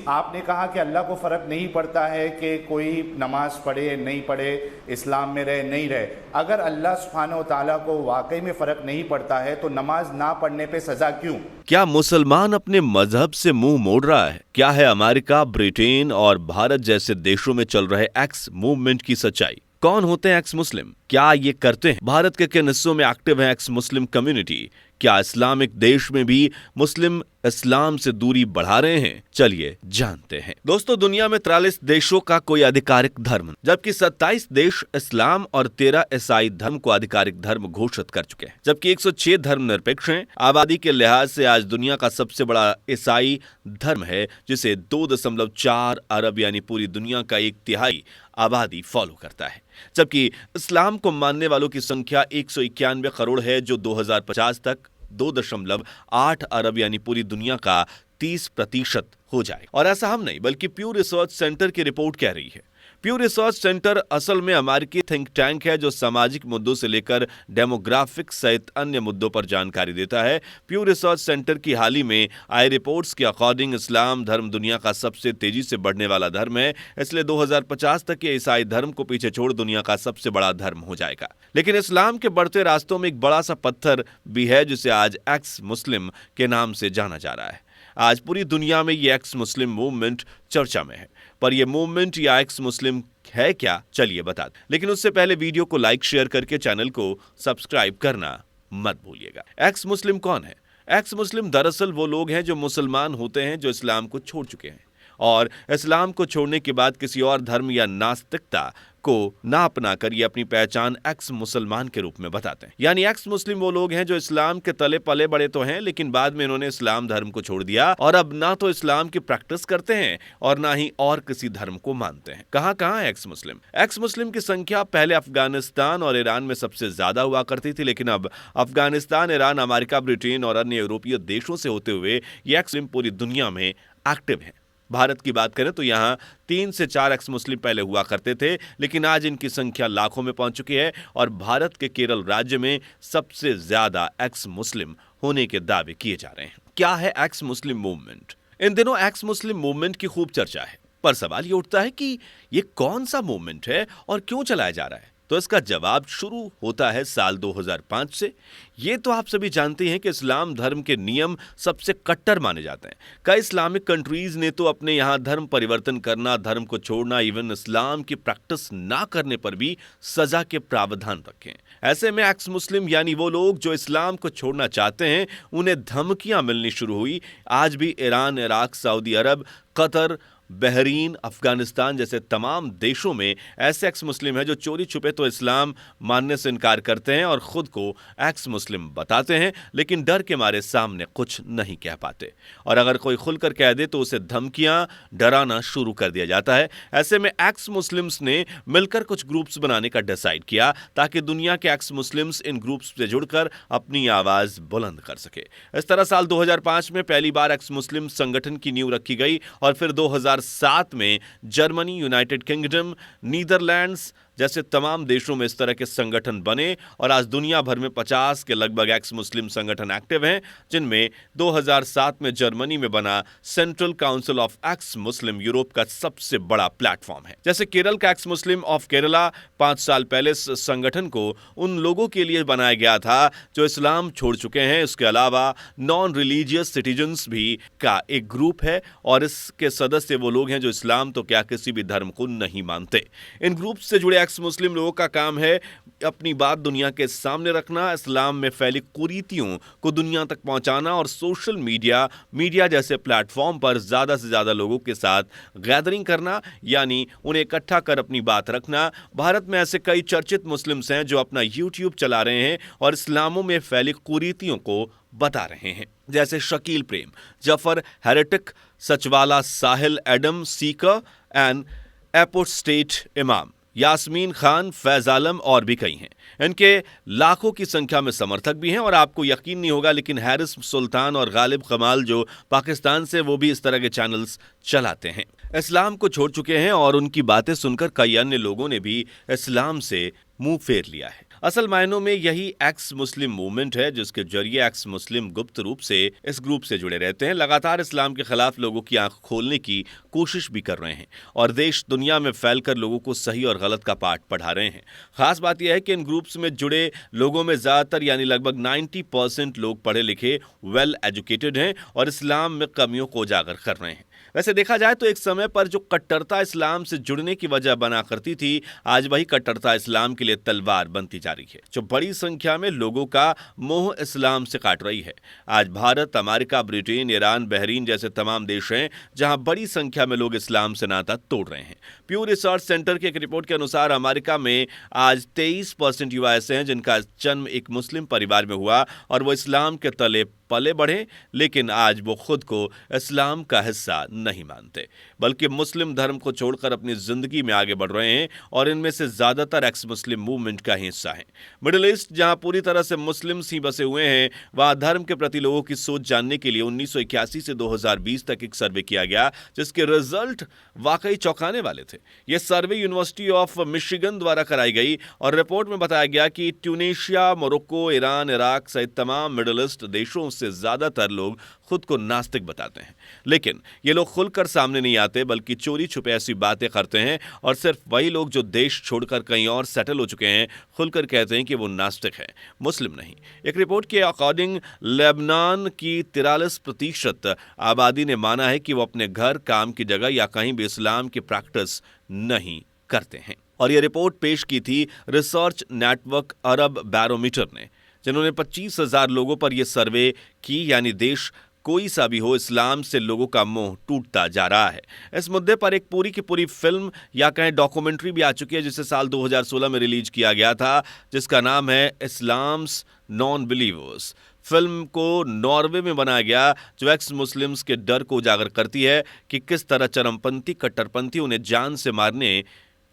आपने कहा कि अल्लाह को फ़र्क नहीं पड़ता है कि कोई नमाज पढ़े नहीं पढ़े, इस्लाम में रहे नहीं रहे। अगर अल्लाह सुब्हानहू व तआला को वाकई में फ़र्क नहीं पड़ता है तो नमाज ना पढ़ने पे सज़ा क्यों? क्या मुसलमान अपने मजहब से मुंह मोड़ रहा है? क्या है अमेरिका, ब्रिटेन और भारत जैसे देशों में चल रहे एक्स मूवमेंट की सच्चाई? कौन होते हैं एक्स मुस्लिम? क्या ये करते हैं? भारत के किन हिस्सों में एक्टिव है एक्स मुस्लिम कम्युनिटी? क्या इस्लामिक देश में भी मुस्लिम इस्लाम से दूरी बढ़ा रहे हैं? चलिए जानते हैं। दोस्तों, दुनिया में 43 देशों का कोई आधिकारिक धर्म, जबकि 27 देश इस्लाम और 13 ईसाई धर्म को आधिकारिक धर्म घोषित कर चुके हैं, जबकि 106 धर्मनिरपेक्ष हैं। आबादी के लिहाज से आज दुनिया का सबसे बड़ा ईसाई धर्म है, जिसे 2.4 अरब यानी पूरी दुनिया का 1/3 आबादी फॉलो करता है, जबकि इस्लाम को मानने वालों की संख्या 191 करोड़ है, जो 2050 तक 2.8 अरब यानी पूरी दुनिया का 30% हो जाए। और ऐसा हम नहीं, बल्कि प्यू रिसर्च सेंटर की रिपोर्ट कह रही है। प्यू रिसर्च सेंटर असल में अमेरिकी थिंक टैंक है, जो सामाजिक मुद्दों से लेकर डेमोग्राफिक्स सहित अन्य मुद्दों पर जानकारी देता है। प्यू रिसर्च सेंटर की हाल ही में आई रिपोर्ट्स के अकॉर्डिंग इस्लाम धर्म दुनिया का सबसे तेजी से बढ़ने वाला धर्म है, इसलिए 2050 तक ये ईसाई धर्म को पीछे छोड़ दुनिया का सबसे बड़ा धर्म हो जाएगा। लेकिन इस्लाम के बढ़ते रास्तों में एक बड़ा सा पत्थर भी है, जिसे आज एक्स मुस्लिम के नाम से जाना जा रहा है। आज पूरी दुनिया में ये एक्स मुस्लिम मूवमेंट चर्चा में है, पर यह मूवमेंट या एक्स मुस्लिम है क्या, चलिए बता दें। लेकिन उससे पहले वीडियो को लाइक शेयर करके चैनल को सब्सक्राइब करना मत भूलिएगा। एक्स मुस्लिम कौन है? एक्स मुस्लिम दरअसल वो लोग हैं जो मुसलमान होते हैं, जो इस्लाम को छोड़ चुके हैं और इस्लाम को छोड़ने के बाद किसी और धर्म या नास्तिकता को ना अपनाकर ये अपनी पहचान एक्स मुसलमान के रूप में बताते हैं। यानी एक्स मुस्लिम वो लोग हैं जो इस्लाम के तले पले बड़े तो हैं, लेकिन बाद में इन्होंने इस्लाम धर्म को छोड़ दिया और अब ना तो इस्लाम की प्रैक्टिस करते हैं और ना ही और किसी धर्म को मानते हैं। कहां है एक्स मुस्लिम? एक्स मुस्लिम की संख्या पहले अफगानिस्तान और ईरान में सबसे ज्यादा हुआ करती थी, लेकिन अब अफगानिस्तान, ईरान, अमेरिका, ब्रिटेन और अन्य यूरोपीय देशों से होते हुए ये एक्स मुस्लिम पूरी दुनिया में एक्टिव है। भारत की बात करें तो यहाँ 3 से 4 एक्स मुस्लिम पहले हुआ करते थे, लेकिन आज इनकी संख्या लाखों में पहुंच चुकी है और भारत के केरल राज्य में सबसे ज्यादा एक्स मुस्लिम होने के दावे किए जा रहे हैं। क्या है एक्स मुस्लिम मूवमेंट? इन दिनों एक्स मुस्लिम मूवमेंट की खूब चर्चा है, पर सवाल ये उठता है कि ये कौन सा मूवमेंट है और क्यों चलाया जा रहा है? तो इसका जवाब शुरू होता है साल 2005 से। ये तो आप सभी जानते हैं कि इस्लाम धर्म के नियम सबसे कट्टर माने जाते हैं। कई इस्लामिक कंट्रीज ने तो अपने यहाँ धर्म परिवर्तन करना, धर्म को छोड़ना, इवन इस्लाम की प्रैक्टिस ना करने पर भी सजा के प्रावधान रखे हैं। ऐसे में एक्स मुस्लिम यानी वो लोग जो इस्लाम को छोड़ना चाहते हैं, उन्हें धमकियां मिलनी शुरू हुई। आज भी ईरान, इराक, सऊदी अरब, कतर, बहरीन, अफगानिस्तान जैसे तमाम देशों में ऐसे एक्स मुस्लिम हैं जो चोरी छुपे तो इस्लाम मानने से इनकार करते हैं और खुद को एक्स मुस्लिम बताते हैं, लेकिन डर के मारे सामने कुछ नहीं कह पाते। और अगर कोई खुलकर कह दे तो उसे धमकियां, डराना शुरू कर दिया जाता है। ऐसे में एक्स मुस्लिम्स ने मिलकर कुछ ग्रुप्स बनाने का डिसाइड किया ताकि दुनिया के एक्स मुस्लिम्स इन ग्रुप्स से जुड़कर अपनी आवाज बुलंद कर सके। इस तरह साल 2005 में पहली बार एक्स मुस्लिम संगठन की नींव रखी गई और फिर 2007 में जर्मनी, यूनाइटेड किंगडम, नीदरलैंड्स जैसे तमाम देशों में इस तरह के संगठन बने और आज दुनिया भर में 50 के लगभग एक्स मुस्लिम संगठन एक्टिव हैं, जिनमें 2007 में जर्मनी में बना central council of x Muslim Europe का सबसे बड़ा प्लेटफॉर्म है। जैसे केरल का एक्स मुस्लिम ऑफ केरला 5 साल पहले इस संगठन को उन लोगों के लिए बनाया गया था जो इस्लाम छोड़ चुके हैं। इसके अलावा नॉन रिलीजियस सिटीजन्स भी का एक ग्रुप है और इसके सदस्य वो लोग हैं जो इस्लाम तो क्या किसी भी धर्म को नहीं मानते। इन ग्रुप से जुड़े एक्स मुस्लिम लोगों का काम है अपनी बात दुनिया के सामने रखना, इस्लाम में फैली कुरीतियों को दुनिया तक पहुंचाना और सोशल मीडिया जैसे प्लेटफॉर्म पर ज्यादा से ज्यादा लोगों के साथ गैदरिंग करना, यानी उन्हें इकट्ठा कर अपनी बात रखना। भारत में ऐसे कई चर्चित मुस्लिम्स हैं जो अपना यूट्यूब चला रहे हैं और इस्लामों में फैली कुरीतियों को बता रहे हैं, जैसे Shakeel Prem, Zafar heretic, Sachwala Sahil, Adam seeker and apostate Imam, Yasmeen Khan, Faiz आलम और भी कई हैं। इनके लाखों की संख्या में समर्थक भी हैं और आपको यकीन नहीं होगा, लेकिन हैरिस सुल्तान और गालिब कमाल जो पाकिस्तान से, वो भी इस तरह के चैनल्स चलाते हैं। इस्लाम को छोड़ चुके हैं और उनकी बातें सुनकर कई अन्य लोगों ने भी इस्लाम से मुंह फेर लिया है। असल मायनों में यही एक्स मुस्लिम मूवमेंट है, जिसके जरिए एक्स मुस्लिम गुप्त रूप से इस ग्रुप से जुड़े रहते हैं, लगातार इस्लाम के खिलाफ लोगों की आंख खोलने की कोशिश भी कर रहे हैं और देश दुनिया में फैलकर लोगों को सही और गलत का पाठ पढ़ा रहे हैं। खास बात यह है कि इन ग्रुप्स में जुड़े लोगों में ज्यादातर यानी लगभग 90% लोग पढ़े लिखे, वेल एजुकेटेड हैं और इस्लाम में कमियों को उजागर कर रहे हैं। वैसे देखा जाए तो एक समय पर जो कट्टरता इस्लाम से जुड़ने की वजह बना करती थी, आज वही कट्टरता इस्लाम के लिए तलवार बनती जा रही है, जो बड़ी संख्या में लोगों का मोह इस्लाम से काट रही है। आज Bharat, America, Britain, Iran, Bahrain जैसे तमाम देश हैं जहां बड़ी संख्या में लोग इस्लाम से नाता तोड़ रहे हैं। प्यू रिसर्च सेंटर की एक रिपोर्ट के अनुसार अमेरिका में आज 23% युवा ऐसे हैं जिनका जन्म एक मुस्लिम परिवार में हुआ और वो इस्लाम के तले पले बढ़े, लेकिन आज वो खुद को इस्लाम का हिस्सा नहीं मानते, बल्कि मुस्लिम धर्म को छोड़कर अपनी जिंदगी में आगे बढ़ रहे हैं और इनमें से ज्यादातर एक्स मुस्लिम मूवमेंट का हिस्सा हैं। मिडिल ईस्ट, जहां पूरी तरह से मुस्लिम्स ही बसे हुए हैं, वहां धर्म के प्रति लोगों की सोच जानने के लिए 1981 से 2020 तक एक सर्वे किया गया, जिसके रिजल्ट वाकई चौंकाने वाले थे। यह सर्वे यूनिवर्सिटी ऑफ मिशिगन द्वारा कराई गई और रिपोर्ट में बताया गया कि ट्यूनीशिया, मोरक्को, ईरान, इराक सहित तमाम मिडिल ईस्ट देशों से ज्यादातर लोग खुद को नास्तिक बताते हैं, लेकिन ये लोग खुलकर सामने नहीं आते, बल्कि चोरी छुपे ऐसी बातें करते हैं और सिर्फ वही लोग जो देश छोड़कर कहीं और सेटल हो चुके हैं खुलकर कहते हैं कि वो नास्तिक है, मुस्लिम नहीं। एक रिपोर्ट के अकॉर्डिंग लेबनान की 43% आबादी ने माना है कि वो अपने घर, काम की जगह या कहीं भी इस्लाम की प्रैक्टिस नहीं करते हैं। और यह रिपोर्ट पेश की थी रिसर्च नेटवर्क अरब बैरोमीटर ने, जिन्होंने 25,000 लोगों पर यह सर्वे की, यानी देश कोई सा भी हो, इस्लाम से लोगों का मोह टूटता जा रहा है। इस मुद्दे पर एक पूरी की पूरी फिल्म या कहें डॉक्यूमेंट्री भी आ चुकी है, जिसे साल 2016 में रिलीज किया गया था, जिसका नाम है इस्लाम्स नॉन बिलीवर्स। फिल्म को नॉर्वे में बनाया गया, जो एक्स मुस्लिम्स के डर को उजागर करती है कि किस तरह चरमपंथी कट्टरपंथी उन्हें जान से मारने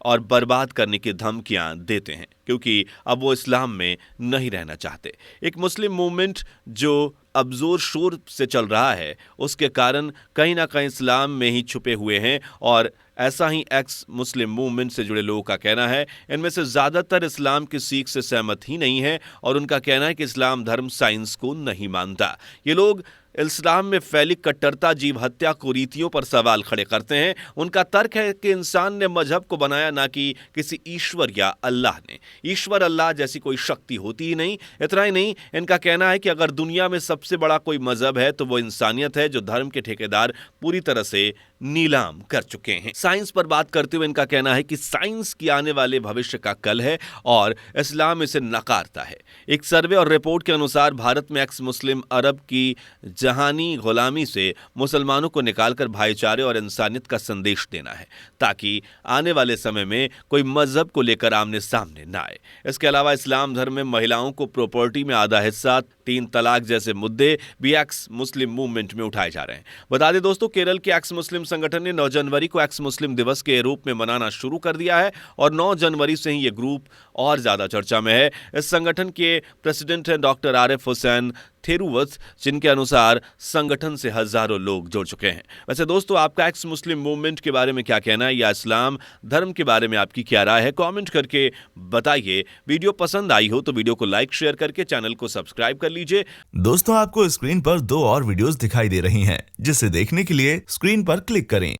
और बर्बाद करने की धमकियां देते हैं, क्योंकि अब वो इस्लाम में नहीं रहना चाहते। एक मुस्लिम मूवमेंट जो अब जोर शोर से चल रहा है, उसके कारण कहीं ना कहीं इस्लाम में ही छुपे हुए हैं और ऐसा ही एक्स मुस्लिम मूवमेंट से जुड़े लोगों का कहना है। इनमें से ज्यादातर इस्लाम की सीख से सहमत ही नहीं है और उनका कहना है कि इस्लाम धर्म साइंस को नहीं मानता। ये लोग इस्लाम में फैली कट्टरता, जीव हत्या, कुरीतियों पर सवाल खड़े करते हैं। उनका तर्क है कि इंसान ने मजहब को बनाया, ना कि किसी ईश्वर या अल्लाह ने। ईश्वर, अल्लाह जैसी कोई शक्ति होती ही नहीं। इतना ही नहीं, इनका कहना है कि अगर दुनिया में सबसे बड़ा कोई मजहब है तो वो इंसानियत है, जो धर्म के ठेकेदार पूरी तरह से नीलाम कर चुके हैं। साइंस पर बात करते हुए इनका कहना है कि साइंस की आने वाले भविष्य का कल है और इस्लाम इसे नकारता है। एक सर्वे और रिपोर्ट के अनुसार भारत में एक्स मुस्लिम अरब की जहानी गुलामी से मुसलमानों को निकालकर भाईचारे और इंसानियत का संदेश देना है, ताकि आने वाले समय में कोई मजहब को लेकर आमने सामने ना आए। इसके अलावा इस्लाम धर्म में महिलाओं को प्रॉपर्टी में आधा हिस्सा, 3 तलाक जैसे मुद्दे भी एक्स मुस्लिम मूवमेंट में उठाए जा रहे हैं। बता दें दोस्तों, केरल के एक्स मुस्लिम संगठन ने 9 जनवरी को एक्स मुस्लिम दिवस के रूप में मनाना शुरू कर दिया है और 9 जनवरी से ही ये ग्रुप और ज्यादा चर्चा में है। इस संगठन के प्रेसिडेंट हैं डॉक्टर आरिफ हुसैन थेरुवत, जिनके अनुसार संगठन से हजारों लोग जुड़ चुके हैं। वैसे दोस्तों, आपका एक्स मुस्लिम मूवमेंट के बारे में क्या कहना है या इस्लाम धर्म के बारे में आपकी क्या राय है, कमेंट करके बताइए। वीडियो पसंद आई हो तो वीडियो को लाइक, शेयर करके चैनल को सब्सक्राइब कर लीजिए। दोस्तों, आपको स्क्रीन पर 2 और वीडियोस दिखाई दे रही हैं, जिसे देखने के लिए स्क्रीन पर क्लिक करें।